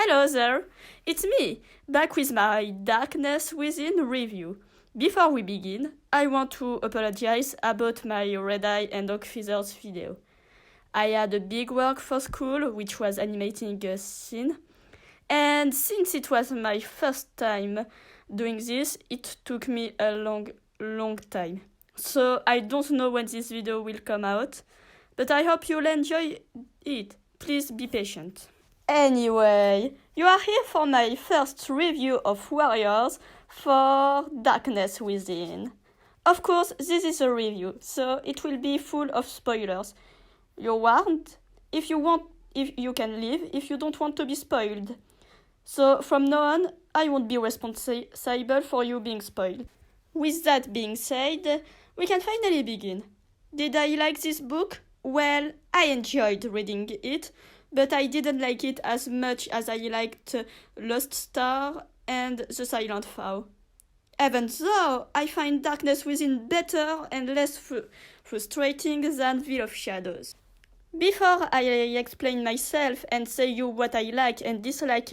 Hello there, it's me, back with my Darkness Within review. Before we begin, I want to apologize about my Red Eye and Dog Feathers video. I had a big work for school, which was animating a scene, and since it was my first time doing this, it took me a long time. So I don't know when this video will come out, but I hope you'll enjoy it. Please be patient. Anyway, you are here for my first review of Warriors for Darkness Within. Of course, this is a review, so it will be full of spoilers. You're warned. If you can leave if you don't want to be spoiled. So from now on, I won't be responsible for you being spoiled. With that being said, we can finally begin. Did I like this book? Well, I enjoyed reading it, but I didn't like it as much as I liked Lost Star and The Silent Vow. Even though I find Darkness Within better and less frustrating than Veil of Shadows. Before I explain myself and say you what I like and dislike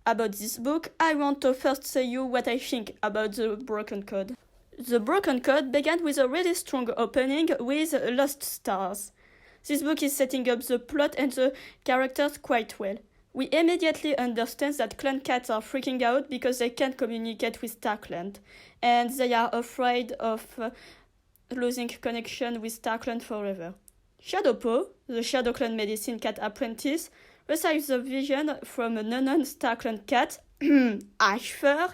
about this book, I want to first say you what I think about The Broken Code. The Broken Code began with a really strong opening with Lost Stars. This book is setting up the plot and the characters quite well. We immediately understand that clan cats are freaking out because they can't communicate with Starkland, and they are afraid of losing connection with Starkland forever. Shadowpaw, the Shadow Clan medicine cat apprentice, receives a vision from an unknown Starkland cat, Ashfur,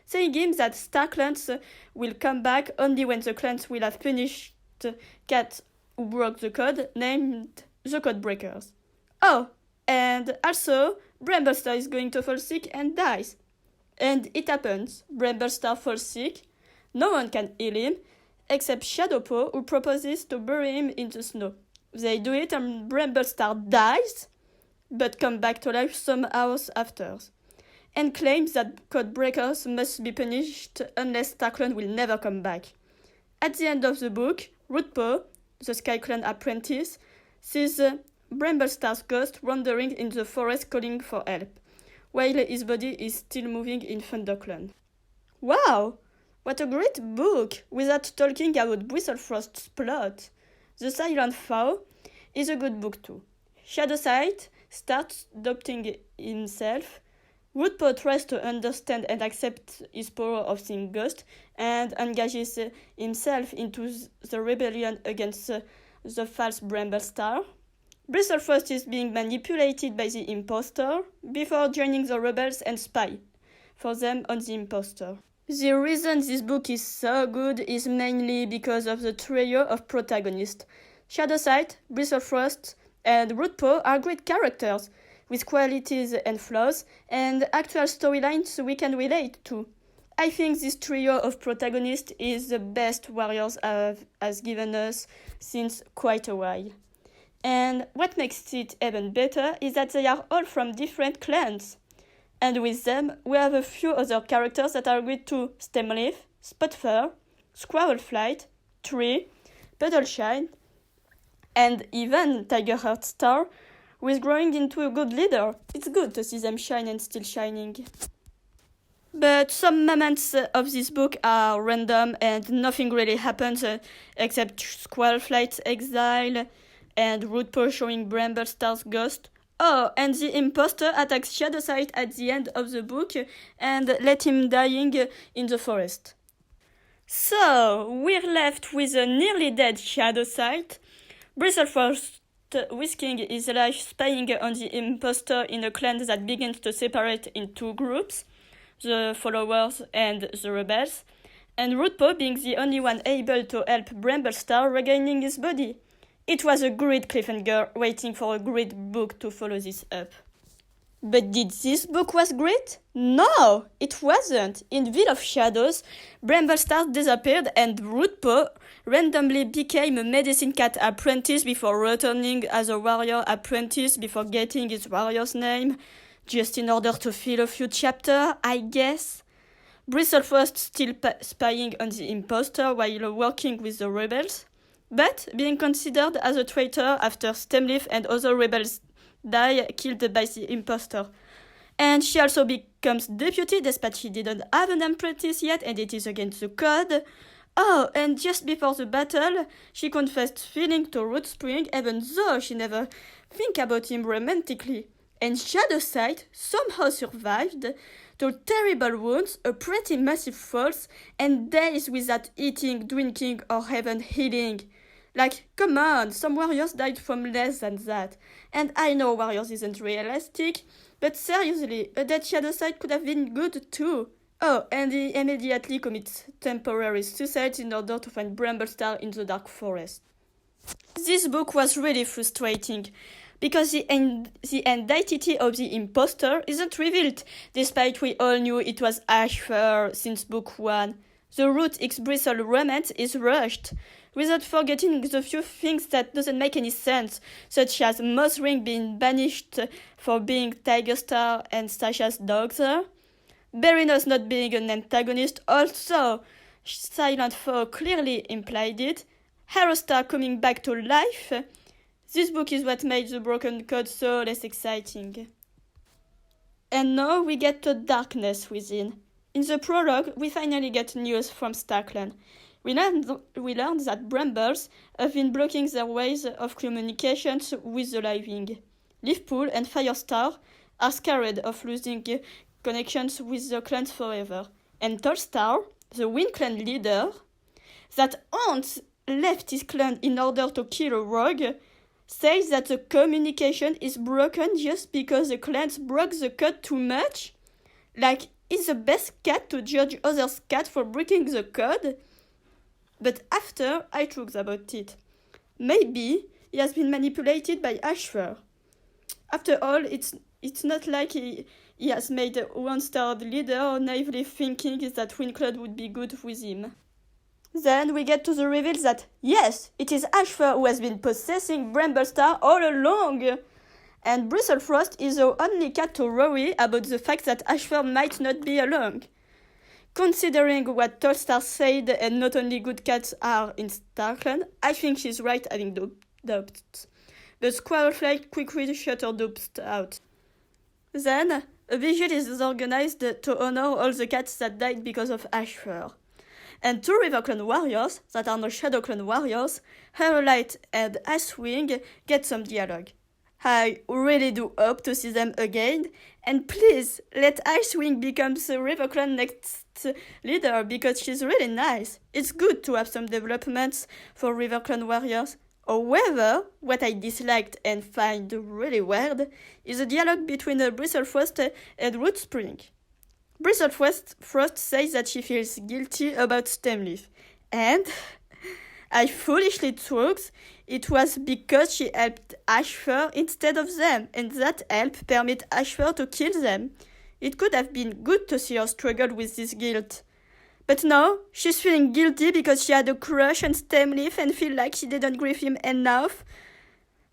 saying him that Starklands will come back only when the clans will have punished the cat who broke the code, named the Codebreakers. Oh, and also, Bramblestar is going to fall sick and dies. And it happens. Bramblestar falls sick. No one can heal him, except Shadowpaw, who proposes to bury him in the snow. They do it and Bramblestar dies, but comes back to life some hours after, and claims that Codebreakers must be punished unless Starkland will never come back. At the end of the book, Rootpaw, the Sky Clan apprentice, sees Bramblestar's ghost wandering in the forest calling for help, while his body is still moving in ThunderClan. Wow! What a great book, without talking about Bristlefrost's plot. The Silent Vow is a good book too. Shadowsight starts doubting himself. Rootpaw tries to understand and accept his power of seeing ghosts and engages himself into the rebellion against the false Bramblestar. Bristlefrost is being manipulated by the impostor before joining the rebels and spy for them on the impostor. The reason this book is so good is mainly because of the trio of protagonists. Shadowsight, Bristlefrost, and Rootpaw are great characters, with qualities and flaws, and actual storylines we can relate to. I think this trio of protagonists is the best Warriors has given us since quite a while. And what makes it even better is that they are all from different clans. And with them, we have a few other characters that are great too: Stemleaf, Spotfur, Squirrelflight, Tree, Puddleshine, and even Tigerheart Star, who is growing into a good leader. It's good to see them shine and still shining. But some moments of this book are random and nothing really happens except Squirrelflight's exile and Rootpaw showing Bramblestar's ghost. Oh, and the imposter attacks Shadowsight at the end of the book and let him dying in the forest. So, we're left with a nearly dead Shadowsight, Bristlefrost risking his life spying on the imposter in a clan that begins to separate in two groups, the followers and the rebels, and Rootpaw being the only one able to help Bramblestar regaining his body. It was a great cliffhanger waiting for a great book to follow this up. But did this book was great? No, it wasn't. In Veil of Shadows, Bramblestar disappeared and Rootpaw randomly became a medicine cat apprentice before returning as a warrior apprentice before getting his warrior's name, just in order to fill a few chapters, I guess. Bristlefrost still spying on the imposter while working with the rebels, but being considered as a traitor after Stemleaf and other rebels die killed by the imposter. And she also becomes deputy despite she didn't have an apprentice yet, and it is against the code. Oh, and just before the battle, she confessed feeling to Rootspring even though she never think about him romantically. And Shadowsight somehow survived to terrible wounds, a pretty massive falls, and days without eating, drinking, or even healing. Like, come on, some warriors died from less than that. And I know warriors isn't realistic, but seriously, a dead Shadowsight could have been good too. Oh, and he immediately commits temporary suicide in order to find Bramblestar in the Dark Forest. This book was really frustrating, because the identity of the imposter isn't revealed, despite we all knew it was Ashfur since book 1. The Root x Bristle romance is rushed, without forgetting the few things that doesn't make any sense, such as Mothwing being banished for being Tigerstar and Sasha's daughter, Berinos not being an antagonist, also Silent Foe clearly implied it, Harrowstar coming back to life. This book is what made the Broken Code so less exciting. And now we get to Darkness Within. In the prologue, we finally get news from Starkland. We learned that Brambles have been blocking their ways of communications with the Living. Leafpool and Firestar are scared of losing connections with the clans forever. And Tallstar, the Wind Clan leader, that once left his clan in order to kill a rogue, says that the communication is broken just because the clans broke the code too much? Like, is the best cat to judge others' cat for breaking the code? But after I thought about it, maybe he has been manipulated by Ashfur. After all, it's not like he has made a one-star leader naively thinking that Windcloud would be good with him. Then we get to the reveal that, yes, it is Ashfur who has been possessing Bramblestar all along. And Bristlefrost is the only cat to worry about the fact that Ashfur might not be along. Considering what Tallstar said and not only good cats are in Starkland, I think she's right having doubts. But Squirrelflight quickly shut her doubts out. Then, a vigil is organized to honor all the cats that died because of Ashfur. And two RiverClan warriors, that are now ShadowClan warriors, Harrowlight and Icewing, get some dialogue. I really do hope to see them again, and please let Icewing become the RiverClan next leader because she's really nice. It's good to have some developments for RiverClan warriors. However, what I disliked and find really weird is the dialogue between Bristlefrost and Rootspring. Bristlefrost says that she feels guilty about Stemleaf, and I foolishly thought it was because she helped Ashfur instead of them, and that help permit Ashfur to kill them. It could have been good to see her struggle with this guilt. But now, she's feeling guilty because she had a crush on Stemleaf and feel like she didn't grieve him enough.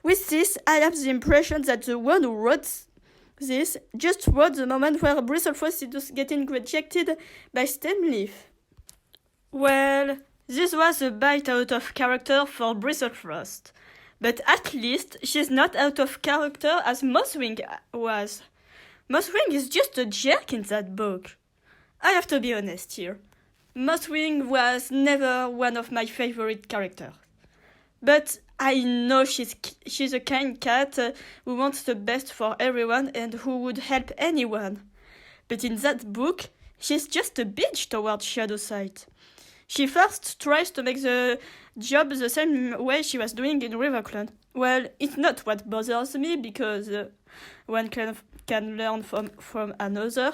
With this, I have the impression that the one who wrote this just wrote the moment where Bristlefrost is getting rejected by Stemleaf. Well, this was a bite out of character for Bristlefrost, but at least she's not out of character as Mothwing was. Mothwing is just a jerk in that book. I have to be honest here. Mothwing was never one of my favorite characters. But I know she's a kind cat who wants the best for everyone and who would help anyone. But in that book, she's just a bitch towards Shadowsight. She first tries to make the job the same way she was doing in RiverClan. Well, it's not what bothers me because one can learn from another.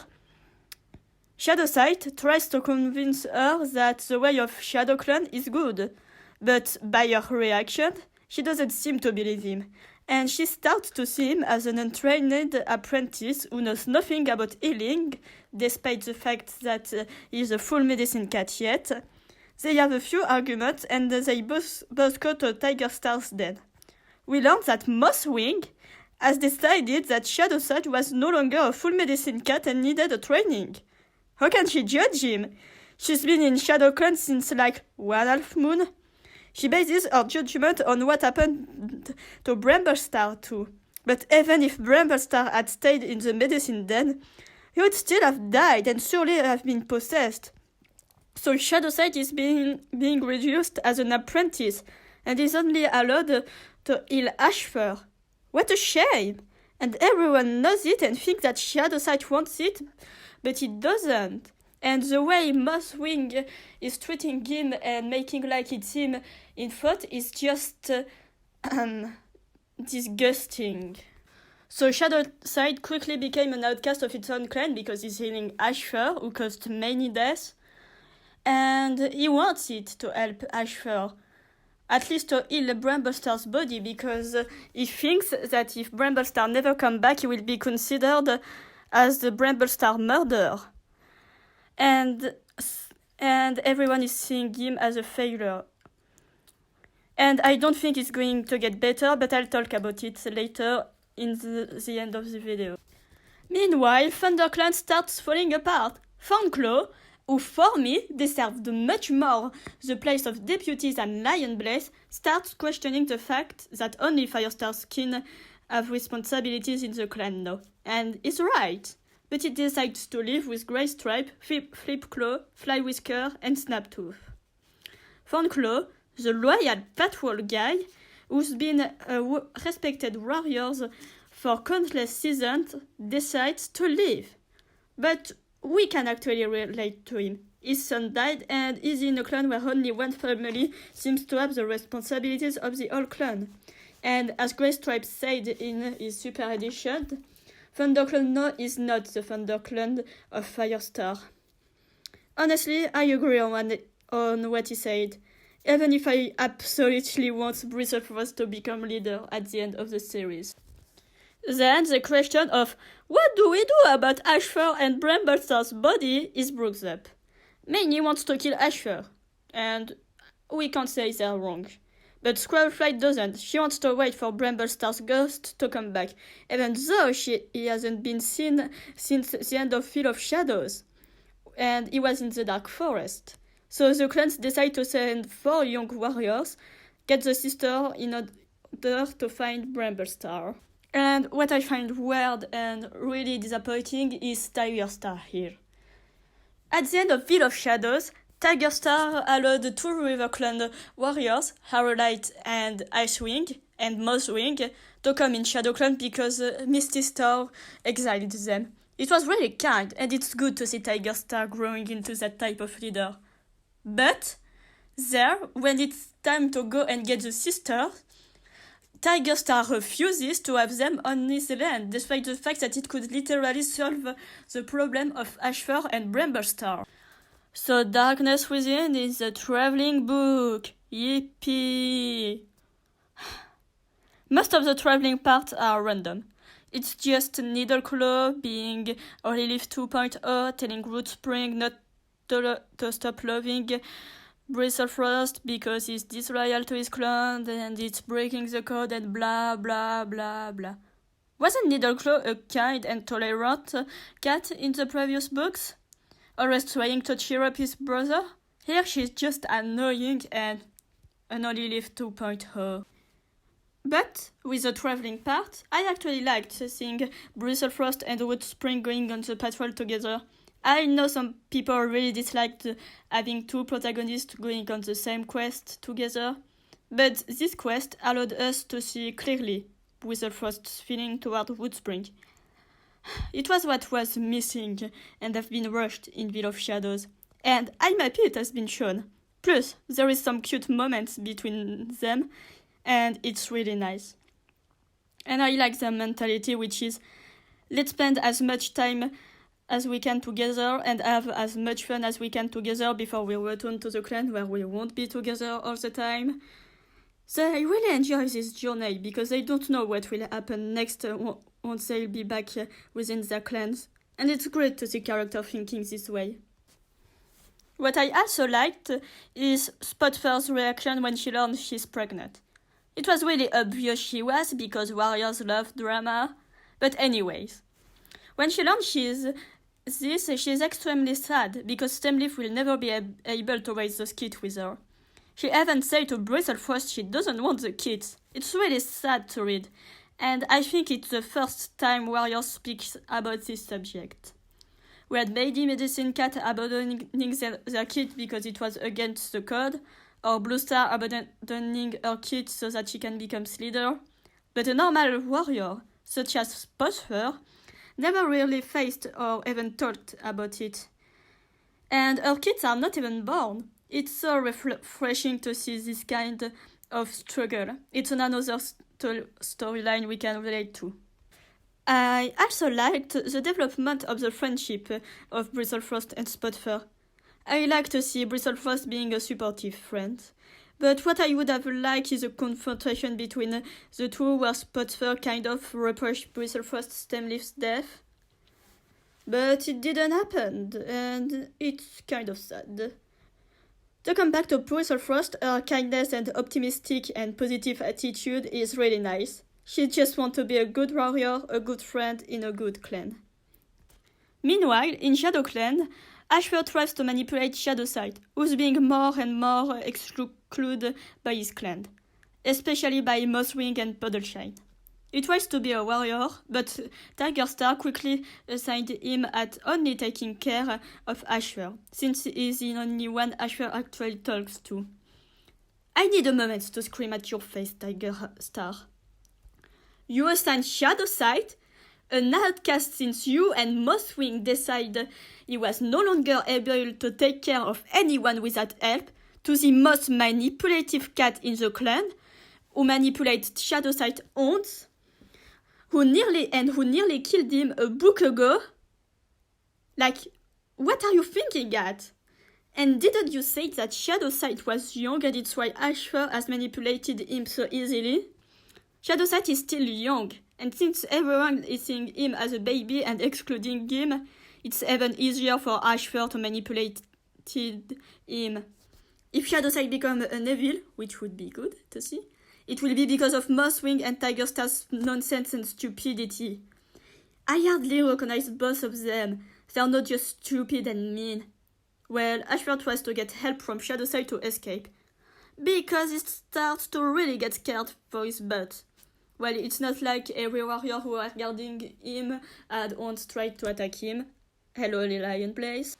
Shadowsight tries to convince her that the way of ShadowClan is good, but by her reaction, she doesn't seem to believe him, and she starts to see him as an untrained apprentice who knows nothing about healing, despite the fact that he's a full medicine cat yet. They have a few arguments, and they both go to Tigerstar's den. We learn that Mothwing has decided that Shadowsight was no longer a full medicine cat and needed a training. How can she judge him? She's been in ShadowClan since like 1/2 moon. She bases her judgment on what happened to Bramblestar too. But even if Bramblestar had stayed in the medicine den, he would still have died and surely have been possessed. So Shadowside is being reduced as an apprentice and is only allowed to heal Ashfur. What a shame! And everyone knows it and thinks that Shadowside wants it, but it doesn't. And the way Mothwing is treating him and making like it's him in thought is just disgusting. So Shadowside quickly became an outcast of its own clan because he's healing Ashfur, who caused many deaths. And he wants it to help Ashfur, at least to heal Bramblestar's body, because he thinks that if Bramblestar never comes back, he will be considered as the Bramblestar murderer. And everyone is seeing him as a failure. And I don't think it's going to get better, but I'll talk about it later in the end of the video. Meanwhile, ThunderClan starts falling apart. Thornclaw, who for me deserved much more the place of deputy than Lionblaze, starts questioning the fact that only Firestar's kin have responsibilities in the clan now. And he's right. But he decides to live with Greystripe, Flipclaw, Flywhisker, and Snaptooth. Thornclaw, the loyal patrol guy, who's been a respected warrior for countless seasons, decides to leave. But we can actually relate to him. His son died and is in a clan where only one family seems to have the responsibilities of the whole clan. And as Greystripe said in his Super Edition, ThunderClan no is not the ThunderClan of Firestar. Honestly, I agree on what he said, even if I absolutely want Bristlefrost to become leader at the end of the series. Then the question of what do we do about Ashfur and Bramblestar's body is brought up. Many wants to kill Ashfur, and we can't say they're wrong. But Squirrelflight doesn't. She wants to wait for Bramblestar's ghost to come back, even though he hasn't been seen since the end of Field of Shadows, and he was in the Dark Forest. So the clans decide to send 4 young warriors, get the sister in order to find Bramblestar. And what I find weird and really disappointing is Tigerstar here. At the end of Field of Shadows, Tigerstar allowed 2 River Clan warriors, Harrowlight and Icewing, and Mothwing, to come in Shadow Clan because Misty Star exiled them. It was really kind, and it's good to see Tigerstar growing into that type of leader. But there, when it's time to go and get the sisters, Tigerstar refuses to have them on his land, despite the fact that it could literally solve the problem of Ashfur and Bramblestar. So Darkness Within is a traveling book. Yippee! Most of the traveling parts are random. It's just Needleclaw being Holyleaf 2.0, telling Rootspring not to stop loving Bristlefrost because he's disloyal to his clan and it's breaking the code and blah blah blah blah. Wasn't Needleclaw a kind and tolerant cat in the previous books? Always trying to cheer up his brother? Here she's just annoying and an Holyleaf 2.0. But with the traveling part, I actually liked seeing Bristlefrost and Rootspring going on the patrol together. I know some people really disliked having 2 protagonists going on the same quest together, but this quest allowed us to see clearly Bristlefrost's feeling toward Rootspring. It was what was missing and have been rushed in Veil of Shadows, and I'm happy it has been shown. Plus, there is some cute moments between them, and it's really nice. And I like their mentality, which is, let's spend as much time as we can together and have as much fun as we can together before we return to the clan where we won't be together all the time. They really enjoy this journey because they don't know what will happen next once they'll be back within their clans. And it's great to see characters thinking this way. What I also liked is Spotfur's reaction when she learned she's pregnant. It was really obvious she was because warriors love drama. But anyways, when she learned she's extremely sad because Stemleaf will never be able to raise those kids with her. She even said to Bristlefrost she doesn't want the kids. It's really sad to read. and I think it's the first time Warriors speaks about this subject. We had Lady Medicine Cat abandoning their kit because it was against the code, or Blue Star abandoning her kit so that she can become leader. But a normal warrior, such as Spotfur, never really faced or even talked about it. And her kids are not even born. It's so refreshing to see this kind of struggle. It's another storyline we can relate to. I also liked the development of the friendship of Bristlefrost and Spotfur. I like to see Bristlefrost being a supportive friend. But what I would have liked is a confrontation between the two where Spotfur kind of repressed Bristlefrost's Stemleaf's death. But it didn't happen, and it's kind of sad. To come back to Bristlefrost, her kindness and optimistic and positive attitude is really nice. She just wants to be a good warrior, a good friend in a good clan. Meanwhile, in Shadow Clan, Ashfur tries to manipulate Shadowsight, who's being more and more excluded by his clan, especially by Mothwing and Puddleshine. He tries to be a warrior, but Tigerstar quickly assigned him at only taking care of Ashfur, since he is the only one Ashfur actually talks to. I need a moment to scream at your face, Tigerstar. You assign Shadowsight, an outcast since you and Mothwing decided he was no longer able to take care of anyone without help, to the most manipulative cat in the clan, who manipulates Shadowsight haunts, who nearly killed him a book ago? Like, what are you thinking at? And didn't you say that Shadowsight was young and it's why Ashfur has manipulated him so easily? Shadowsight is still young, and since everyone is seeing him as a baby and excluding him, it's even easier for Ashfur to manipulate him. If Shadowsight becomes an evil, which would be good to see, it will be because of Mothwing and Tigerstar's nonsense and stupidity. I hardly recognize both of them. They're not just stupid and mean. Well, Ashfur tries to get help from Shadowsight to escape, because he starts to really get scared for his butt. Well, it's not like every warrior who was guarding him had once tried to attack him. Hello, Lionblaze.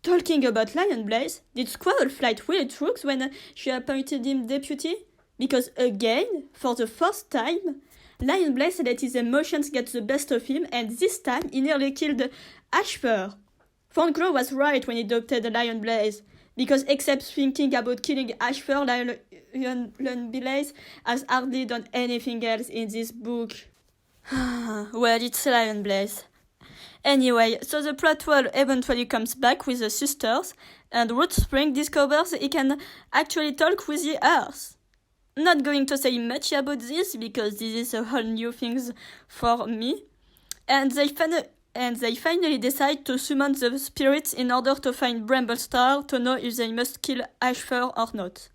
Talking about Lionblaze, did Squirrelflight really truth when she appointed him deputy? Because again, for the first time, Lionblaze let his emotions get the best of him, and this time he nearly killed Ashfur. Fongro was right when he adopted Lionblaze, because except thinking about killing Ashfur, Lionblaze has hardly done anything else in this book. Well, it's Lionblaze. Anyway, so the Platwall eventually comes back with the sisters, and Rootspring discovers he can actually talk with the Earth. Not going to say much about this, because this is a whole new thing for me. And they finally decide to summon the spirits in order to find Bramblestar to know if they must kill Ashfur or not.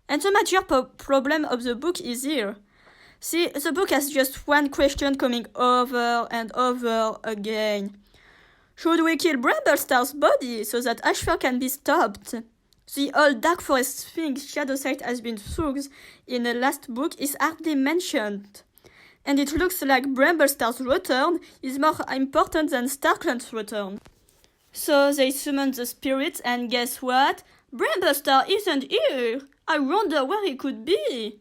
And the major problem of the book is here. See, the book has just one question coming over and over again. Should we kill Bramblestar's body so that Ashfur can be stopped? The old Dark Forest thing Shadowsight has been through in the last book is hardly mentioned. And it looks like Bramblestar's return is more important than Starkland's return. So they summon the spirits, and guess what? Bramblestar isn't here! I wonder where he could be!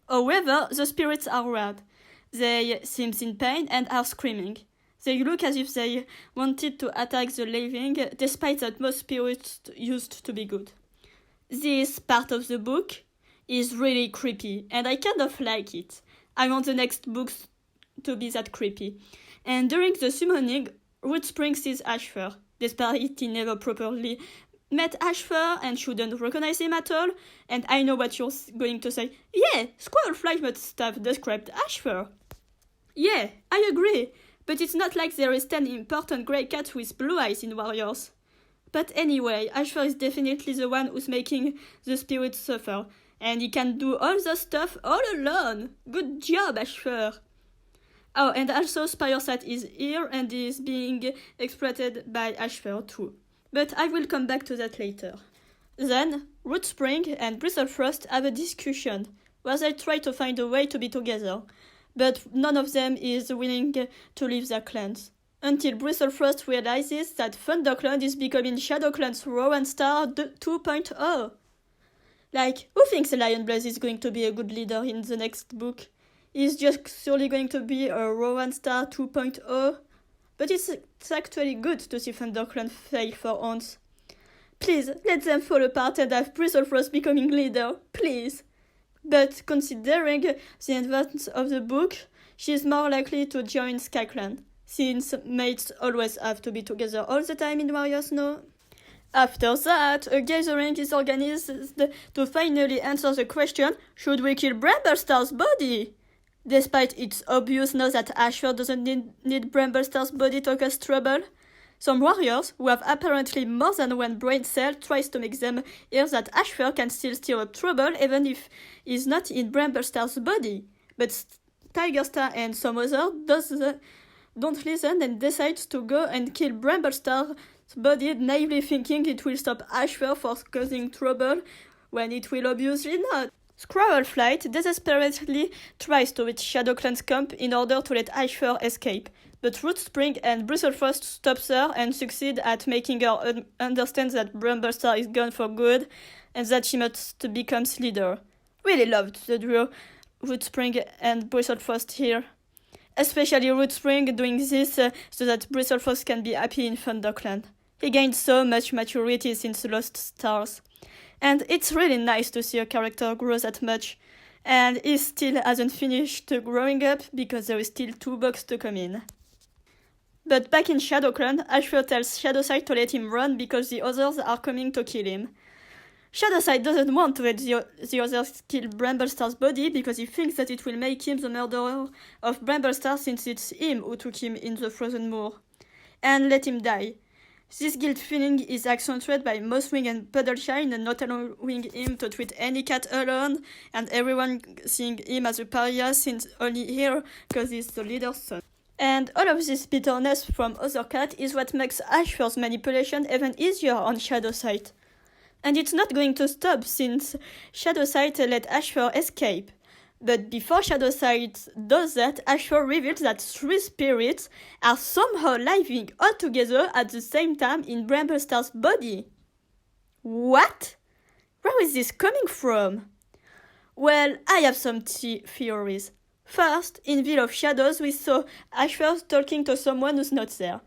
However, the spirits are red. They seem in pain and are screaming. They look as if they wanted to attack the living, despite that most spirits used to be good. This part of the book is really creepy, and I kind of like it. I want the next books to be that creepy. And during the summoning, Rootspring sees Ashfur, despite he never properly met Ashfur and shouldn't recognize him at all. And I know what you're going to say. Yeah, Squirrelflight must have described Ashfur. Yeah, I agree. But it's not like there is 10 important grey cats with blue eyes in Warriors. But anyway, Ashfur is definitely the one who's making the spirits suffer. And he can do all the stuff all alone. Good job, Ashfur. Oh, and also Spiresat is here and is being exploited by Ashfur too. But I will come back to that later. Then, Rootspring and Bristlefrost have a discussion. where they try to find a way to be together, but none of them is willing to leave their clans. Until Bristlefrost realizes that ThunderClan is becoming ShadowClan's Rowan Star 2.0. Like, who thinks Lionblaze is going to be a good leader in the next book? He's just surely going to be a Rowan Star 2.0. But it's actually good to see ThunderClan fail for once. Please, let them fall apart and have Bristlefrost becoming leader, please. But considering the advance of the book, she is more likely to join SkyClan, since mates always have to be together all the time in Warriors Now. After that, a gathering is organized to finally answer the question, should we kill Bramblestar's body? Despite its obvious know that Ashfur doesn't need Bramblestar's body to cause trouble, some warriors, who have apparently more than one brain cell, tries to make them hear that Ashfur can still stir up trouble even if he's not in Bramblestar's body. But Tigerstar and some others don't listen and decide to go and kill Bramblestar's body, naively thinking it will stop Ashfur from causing trouble, when it will obviously not. Squirrelflight desperately tries to reach ShadowClan's camp in order to let Ashfur escape, but Rootspring and Bristlefrost stops her and succeed at making her understand that Bramblestar is gone for good and that she must become leader. Really loved the duo Rootspring and Bristlefrost here. Especially Rootspring doing this so that Bristlefrost can be happy in ThunderClan. He gained so much maturity since Lost Stars. And it's really nice to see a character grow that much. And he still hasn't finished growing up because there is still 2 books to come in. But back in ShadowClan, Ashfur tells Shadowside to let him run because the others are coming to kill him. Shadowside doesn't want to let the others kill Bramblestar's body because he thinks that it will make him the murderer of Bramblestar since it's him who took him in the Frozen Moor, and let him die. This guilt feeling is accentuated by Mothwing and Puddleshine not allowing him to treat any cat alone, and everyone seeing him as a pariah since only here because he's the leader's son. And all of this bitterness from other cats is what makes Ashfur's manipulation even easier on Shadowside. And it's not going to stop since Shadowside let Ashfur escape. But before Shadowside does that, Ashfur reveals that 3 spirits are somehow living all together at the same time in Bramblestar's body. What? Where is this coming from? Well, I have some theories. First, in Veil of Shadows, we saw Ashfur talking to someone who's not there.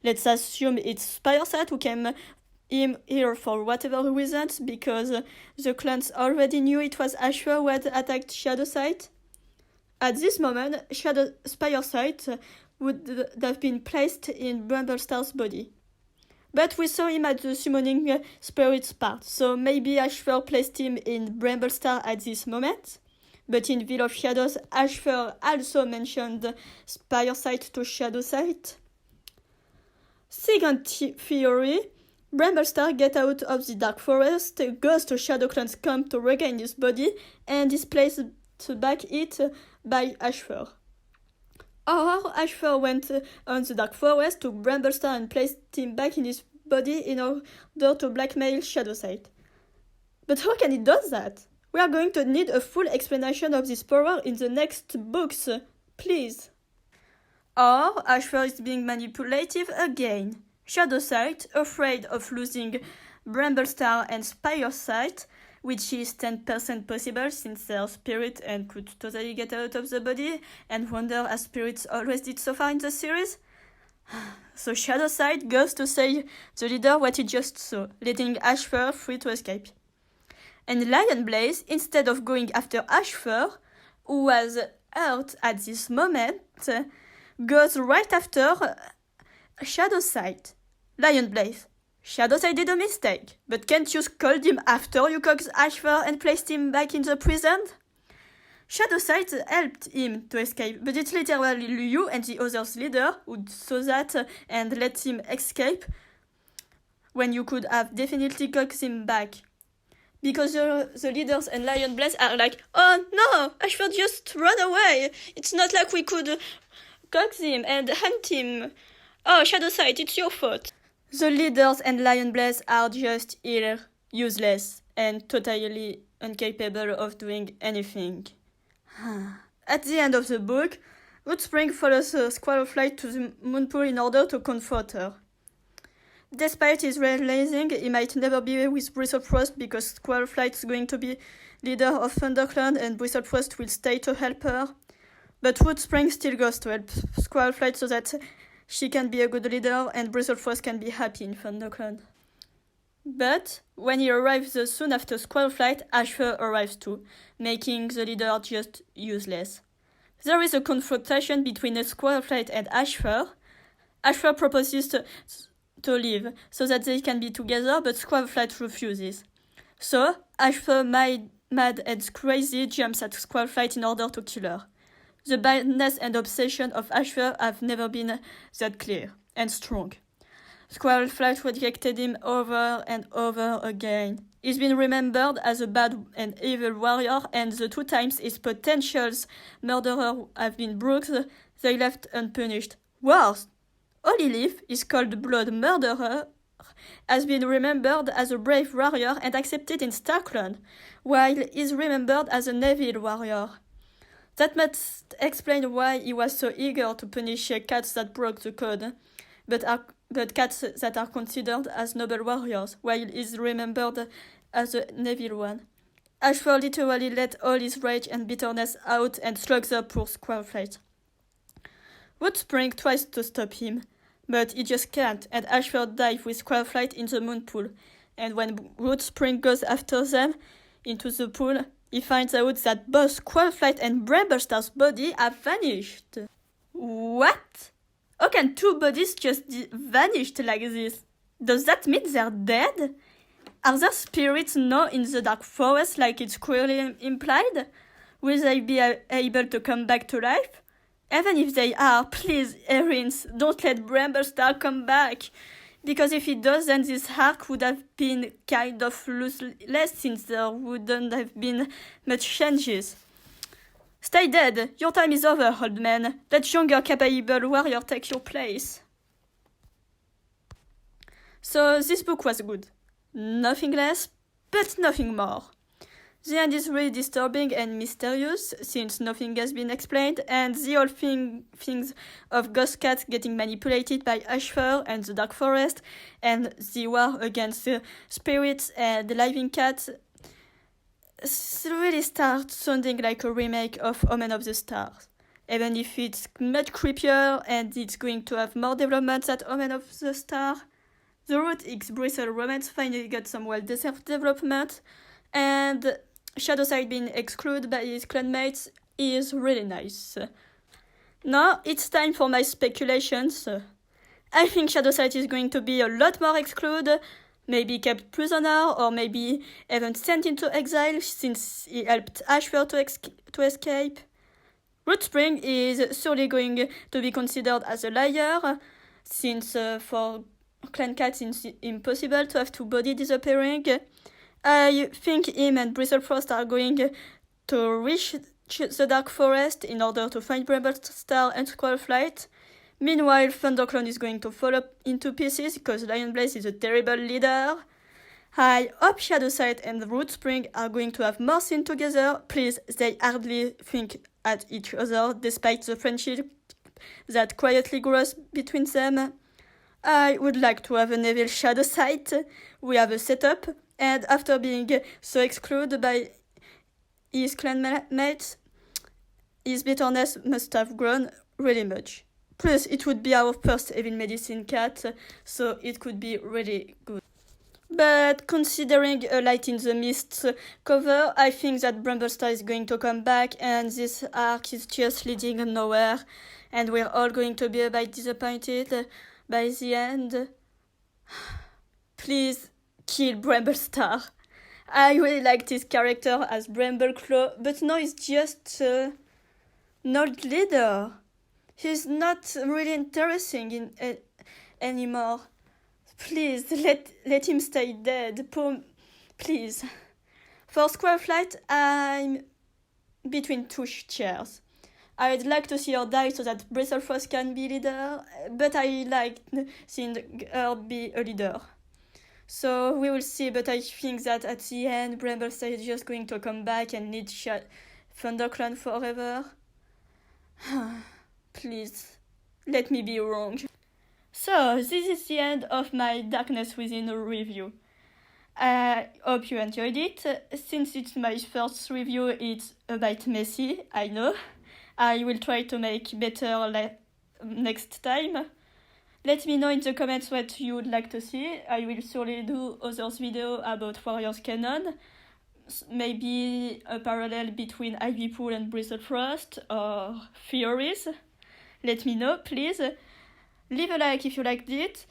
Let's assume it's Spiresat who came him here for whatever reasons, because the clans already knew it was Ashfur who had attacked Shadowside. At this moment, Spiresat would have been placed in Bramblestar's body. But we saw him at the summoning spirits part, so maybe Ashfur placed him in Bramblestar at this moment. But in Veil of Shadows, Ashfur also mentioned Spiresat to Shadowside. Second theory, Bramblestar gets out of the Dark Forest, goes to ShadowClan's camp to regain his body, and is placed back it by Ashfur. Or Ashfur went on the Dark Forest to Bramblestar and placed him back in his body in order to blackmail Shadowside. But how can he do that? We are going to need a full explanation of this power in the next books, please. Or Ashfur is being manipulative again. Shadowside, afraid of losing Bramblestar and Spiresat, which is 10% possible since they are spirit and could totally get out of the body, and wonder as spirits always did so far in the series. So Shadowside goes to say the leader what he just saw, letting Ashfur free to escape. And Lionblaze, instead of going after Ashfur, who was hurt at this moment, goes right after Shadowside. Lionblaze, Shadowside did a mistake, but can't you scold him after you coaxed Ashfur and placed him back in the prison? Shadowside helped him to escape, but it's literally you and the other's leader who saw that and let him escape when you could have definitely coaxed him back. Because the leaders and Lionblaze are like, oh no, Ashfur just run away. It's not like we could coax him and hunt him. Oh, Shadowside, it's your fault. The leaders and Lionblaze are just here, useless. and totally incapable of doing anything. At the end of the book, Woodspring follows Squirrelflight to the Moonpool in order to comfort her. Despite his realizing he might never be with Bristlecrost because Squirrelflight is going to be leader of ThunderClan and Bristlecrost will stay to help her, but Woodspring still goes to help Squirrelflight so that she can be a good leader and Bristlecrost can be happy in ThunderClan. But when he arrives soon after Squirrelflight, Ashfur arrives too, making the leader just useless. There is a confrontation between Squirrelflight and Ashfur. Ashfur proposes to leave so that they can be together, but Squirrelflight refuses. So Ashfur, mad and crazy, jumps at Squirrelflight in order to kill her. The badness and obsession of Ashfur have never been that clear and strong. Squirrelflight rejected him over and over again. He's been remembered as a bad and evil warrior, and the 2 times his potential murderer have been brought, they left unpunished. Worse, Holyleaf, his cold blood murderer, has been remembered as a brave warrior and accepted in StarClan, while he's remembered as an evil warrior. That must explain why he was so eager to punish cats that broke the code, but cats that are considered as noble warriors, while he's remembered as an evil one. Ashfur literally let all his rage and bitterness out and slugs up poor Squirrelflight. Woodspring tries to stop him, but he just can't, and Ashfur dives with Squirrelflight in the Moonpool, and when Woodspring goes after them into the pool, he finds out that both Squirrelflight and Bramblestar's body have vanished. What? How can 2 bodies just vanished like this? Does that mean they're dead? Are there spirits now in the Dark Forest like it's clearly implied? Will they be able to come back to life? Even if they are, please, Erins, don't let Bramblestar come back. Because if he does, then this arc would have been kind of lossless since there wouldn't have been much changes. Stay dead. Your time is over, old man. Let younger, capable warrior take your place. So this book was good. Nothing less, but nothing more. The end is really disturbing and mysterious, since nothing has been explained, and the whole things of Ghost Cat getting manipulated by Ashfur and the Dark Forest, and the war against the spirits and the living cats, really starts sounding like a remake of Omen of the Stars. Even if it's much creepier and it's going to have more development than Omen of the Star, the Root X Bristle romance finally got some well-deserved development, and Shadowside being excluded by his clanmates is really nice. Now it's time for my speculations. I think Shadowside is going to be a lot more excluded, maybe kept prisoner, or maybe even sent into exile since he helped Ashfur to escape. Rootspring is surely going to be considered as a liar, since for clan cats it's impossible to have 2 bodies disappearing. I think him and Bristlecrost are going to reach the Dark Forest in order to find Bramblestar and Squirrelflight. Meanwhile, ThunderClan is going to fall up into pieces because Lionblaze is a terrible leader. I hope Shadowside and Rootspring are going to have more scenes together. Please, they hardly think at each other despite the friendship that quietly grows between them. I would like to have an evil Shadowside. We have a setup. And after being so excluded by his clanmates, his bitterness must have grown really much. Plus, it would be our first evil medicine cat, so it could be really good. But considering A Light in the Mist cover, I think that Bramblestar is going to come back and this arc is just leading nowhere and we're all going to be a bit disappointed by the end. Please, kill Bramblestar. I really liked his character as Brambleclaw, but now he's just not leader. He's not really interesting anymore. Please, let him stay dead. Please. For Squirrelflight, I'm between 2 chairs. I'd like to see her die so that Bristlecrost can be leader, but I like seeing her be a leader. So we will see, but I think that at the end, Bramble is just going to come back and lead ThunderClan forever. Please, let me be wrong. So, this is the end of my Darkness Within review. I hope you enjoyed it. Since it's my first review, it's a bit messy, I know. I will try to make better next time. Let me know in the comments what you would like to see. I will surely do other videos about Warriors Canon. Maybe a parallel between Ivy Pool and Bristle Frost, or theories. Let me know, please. Leave a like if you liked it.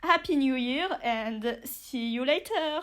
Happy New Year and see you later!